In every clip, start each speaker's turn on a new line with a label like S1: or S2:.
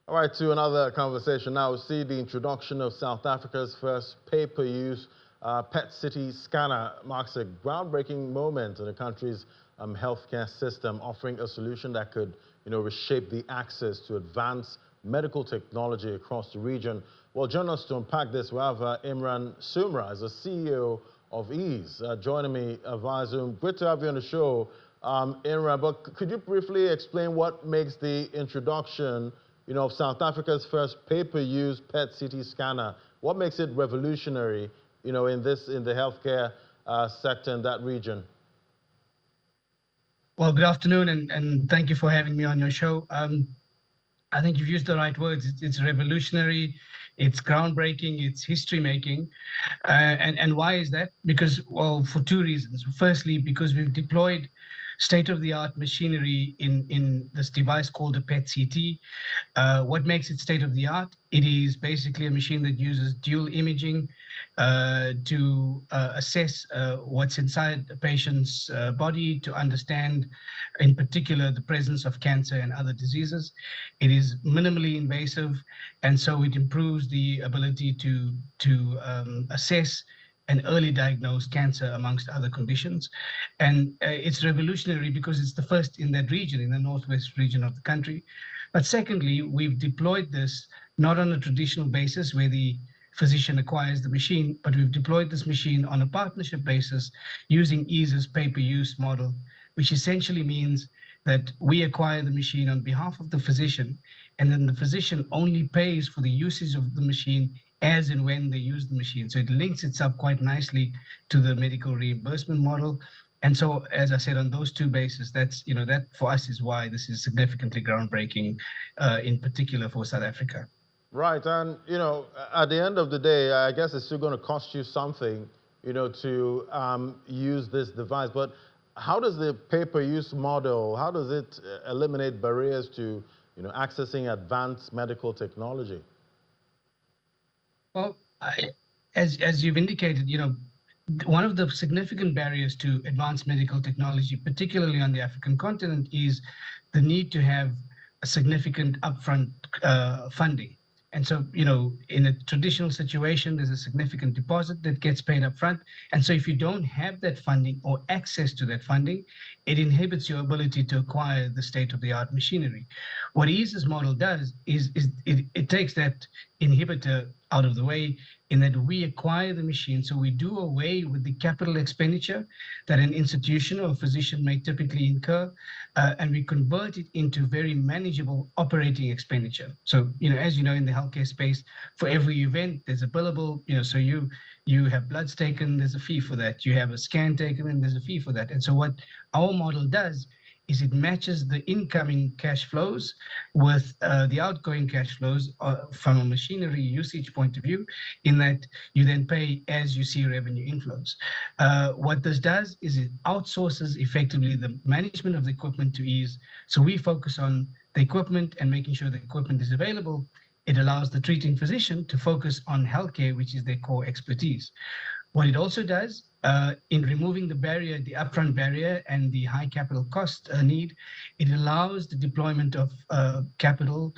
S1: All right, to another conversation now. We see the introduction of South Africa's first pay-per-use PET-CT scanner marks a groundbreaking moment in the country's healthcare system, offering a solution that could, reshape the access to advanced medical technology across the region. Well, join us to unpack this. We have Imran Sumra, as the CEO of Ease, joining me via Zoom. Great to have you on the show, Imran. But could you briefly explain what makes the introduction of South Africa's first pay-per-use PET-CT scanner? What makes it revolutionary, in the healthcare sector in that region?
S2: Well, good afternoon, and thank you for having me on your show. I think you've used the right words. It's revolutionary, it's groundbreaking, it's history-making. And why is that? Because, well, for two reasons. Firstly, because we've deployed state-of-the-art machinery in this device called a PET-CT. What makes it state-of-the-art? It is basically a machine that uses dual imaging to assess what's inside a patient's body, to understand, in particular, the presence of cancer and other diseases. It is minimally invasive, and so it improves the ability to assess and early diagnose cancer amongst other conditions. And it's revolutionary because it's the first in that region, in the northwest region of the country. But secondly, we've deployed this not on a traditional basis where the physician acquires the machine, but we've deployed this machine on a partnership basis using Ease's pay-per-use model, which essentially means that we acquire the machine on behalf of the physician, and then the physician only pays for the usage of the machine as and when they use the machine. So it links itself quite nicely to the medical reimbursement model. And so, as I said, on those two bases, that for us is why this is significantly groundbreaking, in particular for South Africa.
S1: Right, and at the end of the day, I guess it's still going to cost you something, to use this device. But how does the pay-per-use model, how does it eliminate barriers to, accessing advanced medical technology?
S2: Well, as you've indicated, one of the significant barriers to advanced medical technology, particularly on the African continent, is the need to have a significant upfront funding. And so, in a traditional situation, there's a significant deposit that gets paid up front. And so if you don't have that funding or access to that funding, it inhibits your ability to acquire the state-of-the-art machinery. What Ease's model does is it takes that inhibitor out of the way, in that we acquire the machine. So we do away with the capital expenditure that an institution or a physician may typically incur, and we convert it into very manageable operating expenditure. So, as you know, in the healthcare space, for every event, there's a billable, so you have bloods taken, there's a fee for that. You have a scan taken, and there's a fee for that. And so what our model does is it matches the incoming cash flows with the outgoing cash flows from a machinery usage point of view, in that you then pay as you see revenue inflows. What this does is it outsources effectively the management of the equipment to Ease. So we focus on the equipment and making sure the equipment is available. It allows the treating physician to focus on healthcare, which is their core expertise. What it also does, in removing the barrier, the upfront barrier and the high capital cost need, it allows the deployment of capital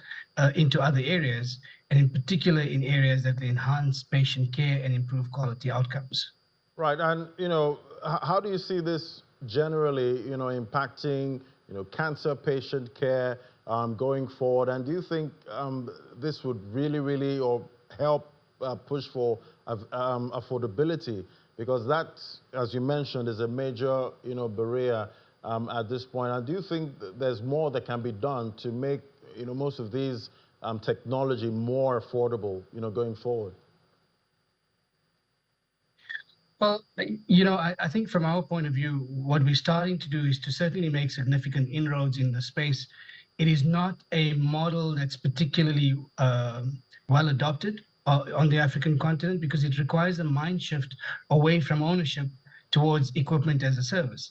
S2: into other areas, and in particular in areas that enhance patient care and improve quality outcomes.
S1: Right, and how do you see this generally, impacting, cancer patient care going forward? And do you think this would really, or help push for affordability? Because that, as you mentioned, is a major, barrier at this point. And do you think there's more that can be done to make, most of these technology more affordable, going forward?
S2: Well, I think from our point of view, what we're starting to do is to certainly make significant inroads in the space. It is not a model that's particularly well adopted on the African continent, because it requires a mind shift away from ownership towards equipment as a service.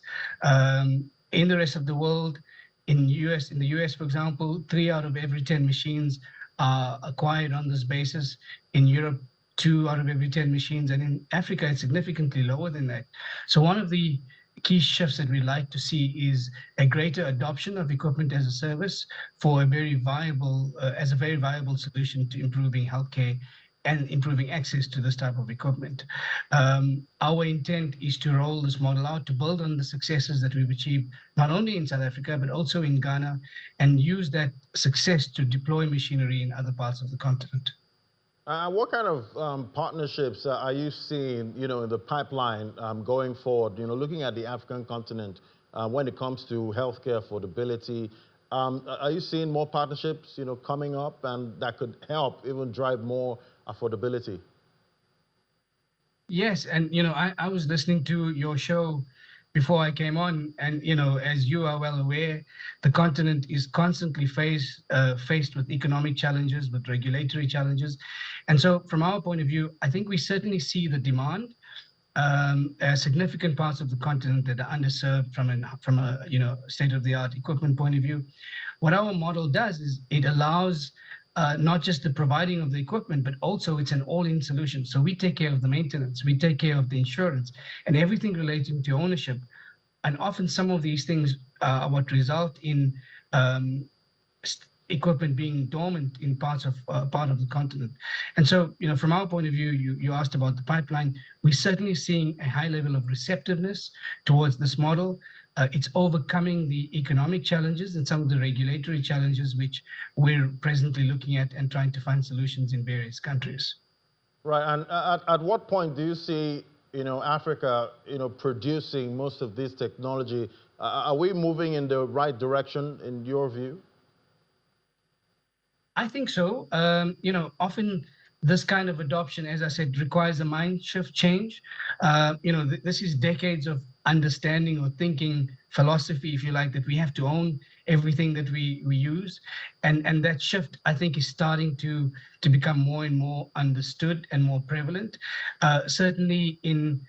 S2: In the rest of the world, in the US, for example, 3 out of every 10 machines are acquired on this basis. In Europe, 2 out of every 10 machines, and in Africa, it's significantly lower than that. So one of the key shifts that we'd like to see is a greater adoption of equipment as a service for a very viable, as a very viable solution to improving healthcare and improving access to this type of equipment. Our intent is to roll this model out to build on the successes that we've achieved, not only in South Africa, but also in Ghana, and use that success to deploy machinery in other parts of the continent.
S1: What kind of partnerships are you seeing, in the pipeline going forward, looking at the African continent when it comes to healthcare affordability? Are you seeing more partnerships, coming up and that could help even drive more affordability?
S2: Yes, and I was listening to your show before I came on, and as you are well aware, the continent is constantly faced with economic challenges, with regulatory challenges, and so from our point of view, I think we certainly see the demand. Significant parts of the continent that are underserved from a state-of-the-art equipment point of view. What our model does is it allows not just the providing of the equipment, but also it's an all-in solution. So we take care of the maintenance, we take care of the insurance, and everything relating to ownership. And often some of these things are what result in equipment being dormant in part of the continent. And so, from our point of view, you asked about the pipeline. We're certainly seeing a high level of receptiveness towards this model. It's overcoming the economic challenges and some of the regulatory challenges which we're presently looking at and trying to find solutions in various countries.
S1: Right, and at what point do you see, Africa, producing most of this technology? Are we moving in the right direction in your view?
S2: I think so. Often this kind of adoption, as I said, requires a mind shift change. This is decades of understanding or thinking philosophy, if you like, that we have to own everything that we use. And that shift, I think, is starting to become more and more understood and more prevalent. Certainly in,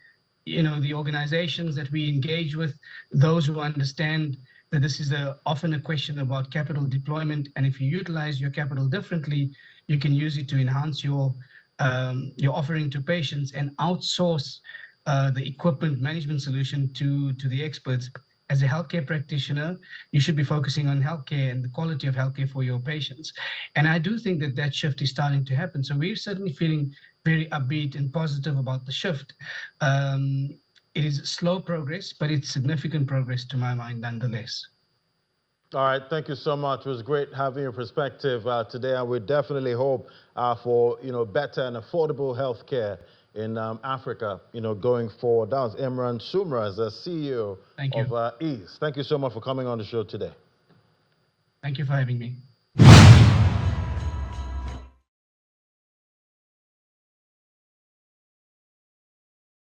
S2: the organizations that we engage with, those who understand that this is often a question about capital deployment, and if you utilize your capital differently, you can use it to enhance your offering to patients and outsource the equipment management solution to the experts. As a healthcare practitioner, you should be focusing on healthcare and the quality of healthcare for your patients. And I do think that shift is starting to happen. So we're certainly feeling very upbeat and positive about the shift. It is slow progress, but it's significant progress to my mind nonetheless.
S1: All right, thank you so much. It was great having your perspective today, and we definitely hope for better and affordable healthcare in Africa, going forward. That was Imran Sumras, the CEO of EASE. Thank you so much for coming on the show today.
S2: Thank you for having me.